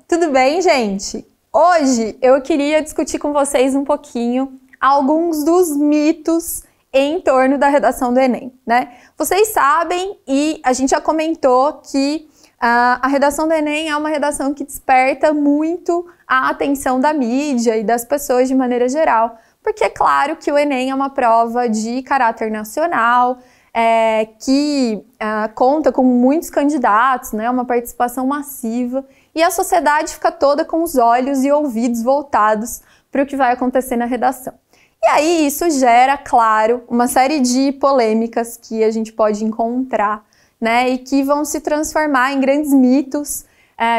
Tudo bem, gente? Hoje eu queria discutir com vocês um pouquinho alguns dos mitos em torno da redação do Enem, né? Vocês sabem e a gente já comentou que a redação do Enem é uma redação que desperta muito a atenção da mídia e das pessoas de maneira geral, porque é claro que o Enem é uma prova de caráter nacional, que conta com muitos candidatos, né, uma participação massiva, e a sociedade fica toda com os olhos e ouvidos voltados para o que vai acontecer na redação. E aí isso gera, claro, uma série de polêmicas que a gente pode encontrar, né, e que vão se transformar em grandes mitos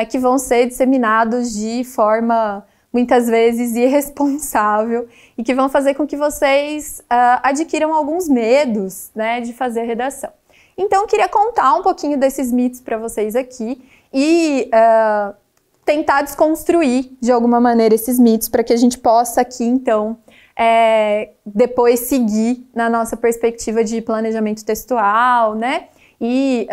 que vão ser disseminados de forma muitas vezes irresponsável e que vão fazer com que vocês adquiram alguns medos, né, de fazer a redação. Então, eu queria contar um pouquinho desses mitos para vocês aqui e tentar desconstruir de alguma maneira esses mitos para que a gente possa aqui, então, depois seguir na nossa perspectiva de planejamento textual, né, e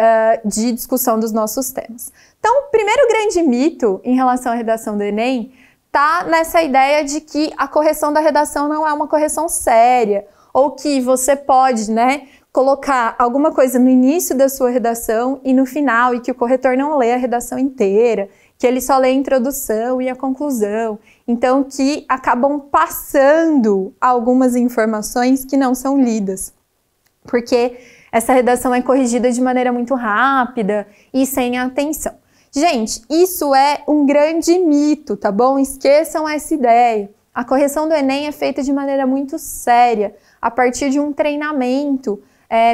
de discussão dos nossos temas. Então, o primeiro grande mito em relação à redação do Enem tá nessa ideia de que a correção da redação não é uma correção séria, ou que você pode, né, colocar alguma coisa no início da sua redação e no final, e que o corretor não lê a redação inteira, que ele só lê a introdução e a conclusão. Então, que acabam passando algumas informações que não são lidas, porque essa redação é corrigida de maneira muito rápida e sem atenção. Gente, isso é um grande mito, tá bom? Esqueçam essa ideia. A correção do Enem é feita de maneira muito séria, a partir de um treinamento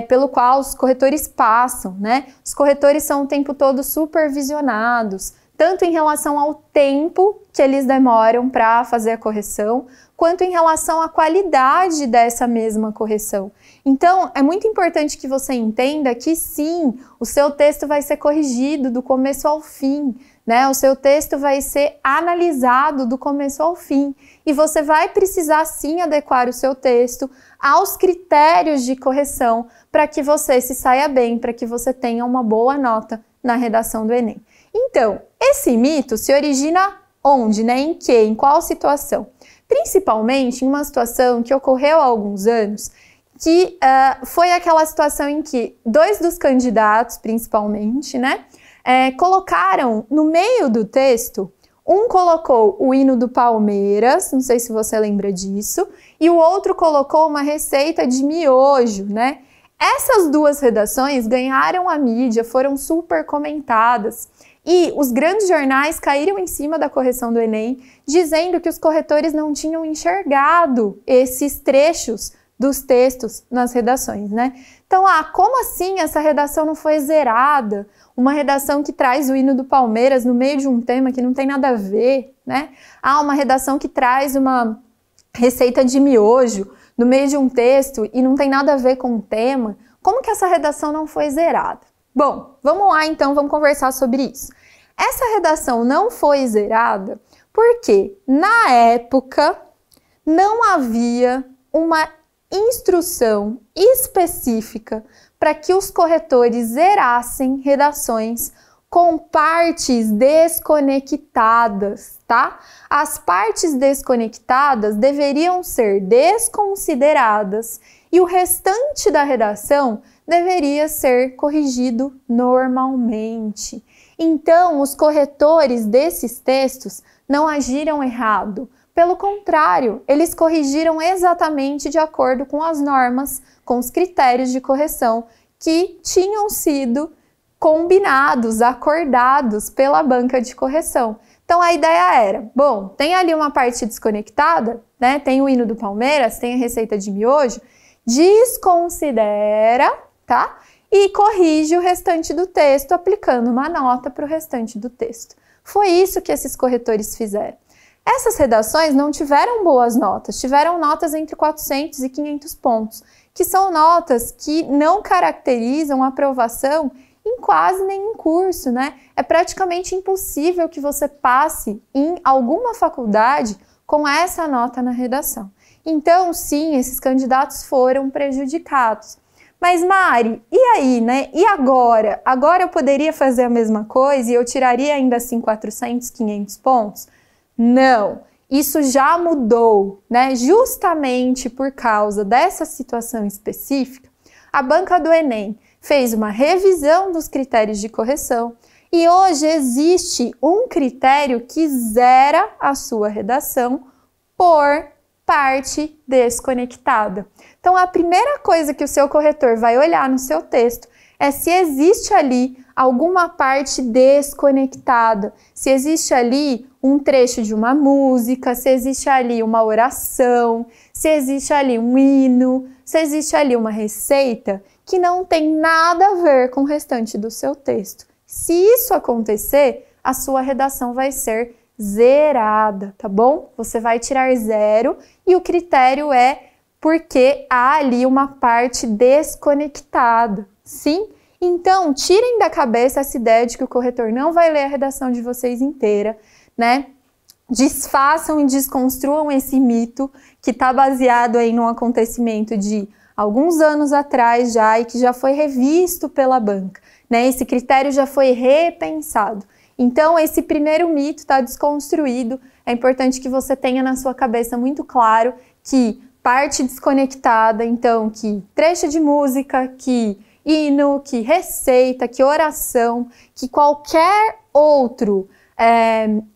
pelo qual os corretores passam, né? Os corretores são o tempo todo supervisionados, tanto em relação ao tempo que eles demoram para fazer a correção, quanto em relação à qualidade dessa mesma correção. Então, é muito importante que você entenda que sim, o seu texto vai ser corrigido do começo ao fim, né? O seu texto vai ser analisado do começo ao fim e você vai precisar sim adequar o seu texto aos critérios de correção para que você se saia bem, para que você tenha uma boa nota na redação do Enem. Então, esse mito se origina onde, né? Em que? Em qual situação? Principalmente em uma situação que ocorreu há alguns anos, que foi aquela situação em que dois dos candidatos, principalmente, né, colocaram no meio do texto, um colocou o hino do Palmeiras, não sei se você lembra disso, e o outro colocou uma receita de miojo, né? Essas duas redações ganharam a mídia, foram super comentadas, e os grandes jornais caíram em cima da correção do Enem, dizendo que os corretores não tinham enxergado esses trechos dos textos nas redações, né? Então, como assim essa redação não foi zerada? Uma redação que traz o hino do Palmeiras no meio de um tema que não tem nada a ver, né? Uma redação que traz uma receita de miojo no meio de um texto e não tem nada a ver com o tema. Como que essa redação não foi zerada? Bom, vamos lá então, vamos conversar sobre isso. Essa redação não foi zerada porque, na época, não havia uma instrução específica para que os corretores zerassem redações com partes desconectadas, tá? As partes desconectadas deveriam ser desconsideradas e o restante da redação deveria ser corrigido normalmente. Então, os corretores desses textos não agiram errado. Pelo contrário, eles corrigiram exatamente de acordo com as normas, com os critérios de correção que tinham sido combinados, acordados pela banca de correção. Então a ideia era, bom, tem ali uma parte desconectada, né? Tem o hino do Palmeiras, tem a receita de miojo, desconsidera, tá? E corrige o restante do texto, aplicando uma nota para o restante do texto. Foi isso que esses corretores fizeram. Essas redações não tiveram boas notas, tiveram notas entre 400 e 500 pontos, que são notas que não caracterizam a aprovação em quase nenhum curso, né? É praticamente impossível que você passe em alguma faculdade com essa nota na redação. Então, sim, esses candidatos foram prejudicados. Mas Mari, e aí, né? E agora? Agora eu poderia fazer a mesma coisa e eu tiraria ainda assim 400, 500 pontos? Não, isso já mudou, né? Justamente por causa dessa situação específica, a banca do Enem fez uma revisão dos critérios de correção e hoje existe um critério que zera a sua redação por parte desconectada. Então, a primeira coisa que o seu corretor vai olhar no seu texto é se existe ali alguma parte desconectada, se existe ali um trecho de uma música, se existe ali uma oração, se existe ali um hino, se existe ali uma receita que não tem nada a ver com o restante do seu texto. Se isso acontecer, a sua redação vai ser zerada, tá bom? Você vai tirar 0 e o critério é porque há ali uma parte desconectada, sim? Então, tirem da cabeça essa ideia de que o corretor não vai ler a redação de vocês inteira, né? Desfaçam e desconstruam esse mito que está baseado aí num acontecimento de alguns anos atrás já e que já foi revisto pela banca, né? Esse critério já foi repensado. Então, esse primeiro mito está desconstruído. É importante que você tenha na sua cabeça muito claro que parte desconectada, então, que trecho de música, que hino, que receita, que oração, que qualquer outro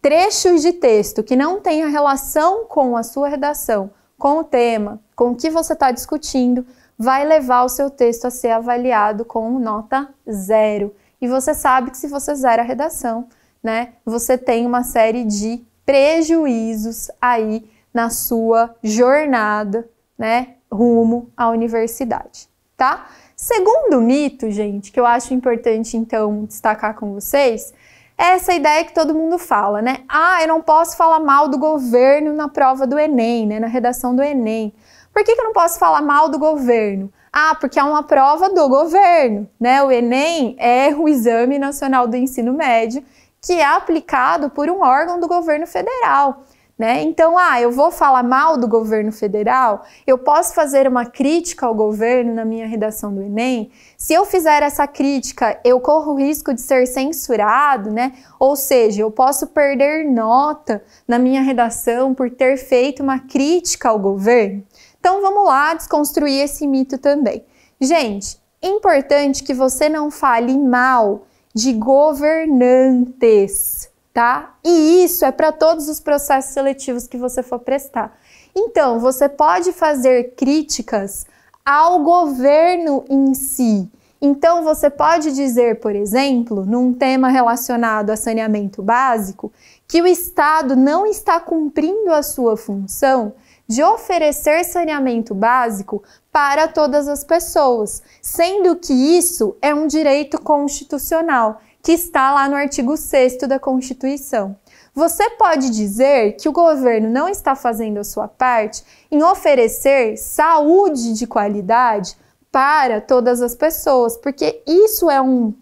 trecho de texto que não tenha relação com a sua redação, com o tema, com o que você está discutindo, vai levar o seu texto a ser avaliado com nota 0. E você sabe que se você zera a redação, né, você tem uma série de prejuízos aí na sua jornada, né, rumo à universidade, tá? Segundo mito, gente, que eu acho importante, então, destacar com vocês, é essa ideia que todo mundo fala, né? Ah, eu não posso falar mal do governo na prova do Enem, né, na redação do Enem. Por que eu não posso falar mal do governo? Ah, porque é uma prova do governo, né? O Enem é o Exame Nacional do Ensino Médio, que é aplicado por um órgão do governo federal, né? Então, eu vou falar mal do governo federal? Eu posso fazer uma crítica ao governo na minha redação do Enem? Se eu fizer essa crítica, eu corro o risco de ser censurado, né? Ou seja, eu posso perder nota na minha redação por ter feito uma crítica ao governo? Então, vamos lá desconstruir esse mito também. Gente, importante que você não fale mal de governantes, tá? E isso é para todos os processos seletivos que você for prestar. Então, você pode fazer críticas ao governo em si. Então, você pode dizer, por exemplo, num tema relacionado a saneamento básico, que o Estado não está cumprindo a sua função de oferecer saneamento básico para todas as pessoas, sendo que isso é um direito constitucional, que está lá no artigo 6º da Constituição. Você pode dizer que o governo não está fazendo a sua parte em oferecer saúde de qualidade para todas as pessoas, porque isso é um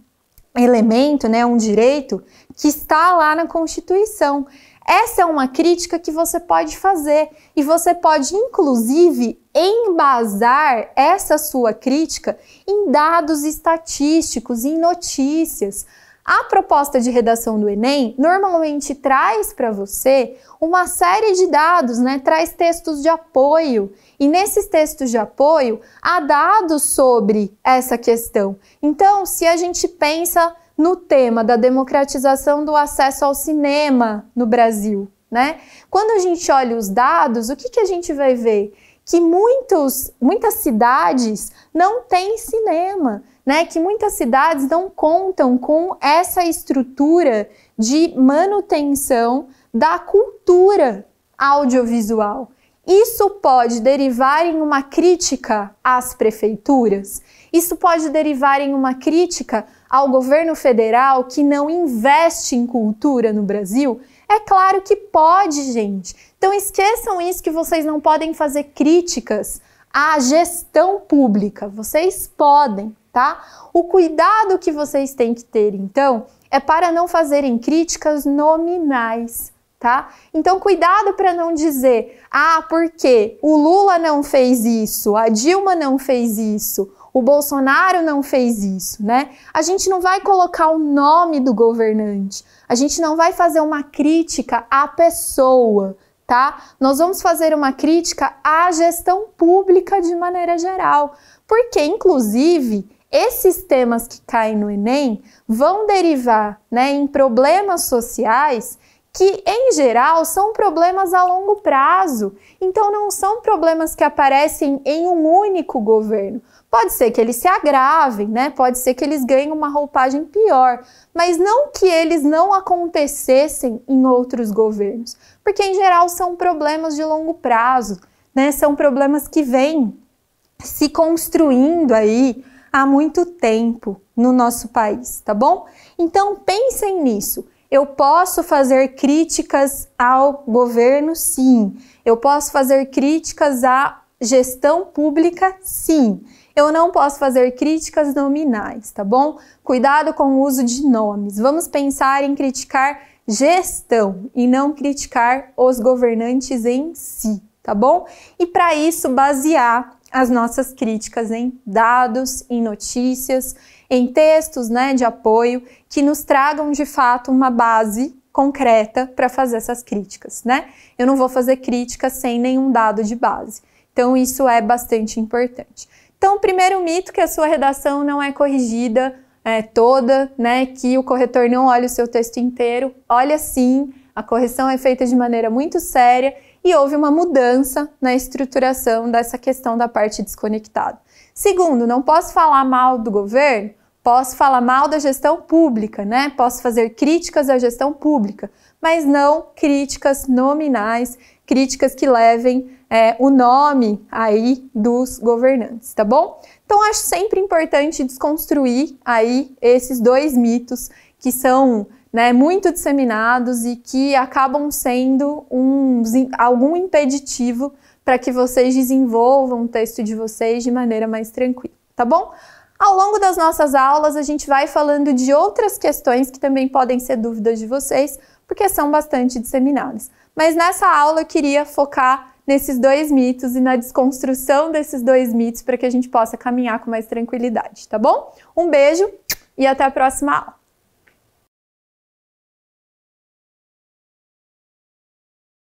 elemento, né, um direito que está lá na Constituição. Essa é uma crítica que você pode fazer e você pode, inclusive, embasar essa sua crítica em dados estatísticos, em notícias. A proposta de redação do Enem normalmente traz para você uma série de dados, né? Traz textos de apoio e nesses textos de apoio há dados sobre essa questão. Então, se a gente pensa no tema da democratização do acesso ao cinema no Brasil, né? Quando a gente olha os dados, o que a gente vai ver? Que muitas cidades não têm cinema, né? Que muitas cidades não contam com essa estrutura de manutenção da cultura audiovisual. Isso pode derivar em uma crítica às prefeituras, isso pode derivar em uma crítica ao governo federal que não investe em cultura no Brasil? É claro que pode, gente. Então esqueçam isso, que vocês não podem fazer críticas à gestão pública. Vocês podem, tá? O cuidado que vocês têm que ter, então, é para não fazerem críticas nominais, tá? Então, cuidado para não dizer, porque o Lula não fez isso, a Dilma não fez isso, O Bolsonaro não fez isso, né? A gente não vai colocar o nome do governante, a gente não vai fazer uma crítica à pessoa, tá? Nós vamos fazer uma crítica à gestão pública de maneira geral, porque, inclusive, esses temas que caem no Enem vão derivar, né, em problemas sociais que, em geral, são problemas a longo prazo. Então, não são problemas que aparecem em um único governo. Pode ser que eles se agravem, né? Pode ser que eles ganhem uma roupagem pior, mas não que eles não acontecessem em outros governos, porque, em geral, são problemas de longo prazo, né? São problemas que vêm se construindo aí há muito tempo no nosso país, tá bom? Então, pensem nisso. Eu posso fazer críticas ao governo? Sim. Eu posso fazer críticas à gestão pública? Sim. Eu não posso fazer críticas nominais, tá bom? Cuidado com o uso de nomes. Vamos pensar em criticar gestão e não criticar os governantes em si, tá bom? E para isso, basear as nossas críticas em dados, em notícias, em textos, né, de apoio que nos tragam de fato uma base concreta para fazer essas críticas, né? Eu não vou fazer críticas sem nenhum dado de base. Então isso é bastante importante. Então, o primeiro mito, que a sua redação não é corrigida toda, né, que o corretor não olha o seu texto inteiro. Olha sim, a correção é feita de maneira muito séria e houve uma mudança na estruturação dessa questão da parte desconectada. Segundo, não posso falar mal do governo, posso falar mal da gestão pública, né? Posso fazer críticas à gestão pública, mas não críticas nominais, críticas que levem o nome aí dos governantes, tá bom? Então, acho sempre importante desconstruir aí esses dois mitos que são, né, muito disseminados e que acabam sendo algum impeditivo para que vocês desenvolvam o texto de vocês de maneira mais tranquila, tá bom? Ao longo das nossas aulas, a gente vai falando de outras questões que também podem ser dúvidas de vocês, porque são bastante disseminadas. Mas nessa aula eu queria focar nesses dois mitos e na desconstrução desses dois mitos para que a gente possa caminhar com mais tranquilidade, tá bom? Um beijo e até a próxima aula!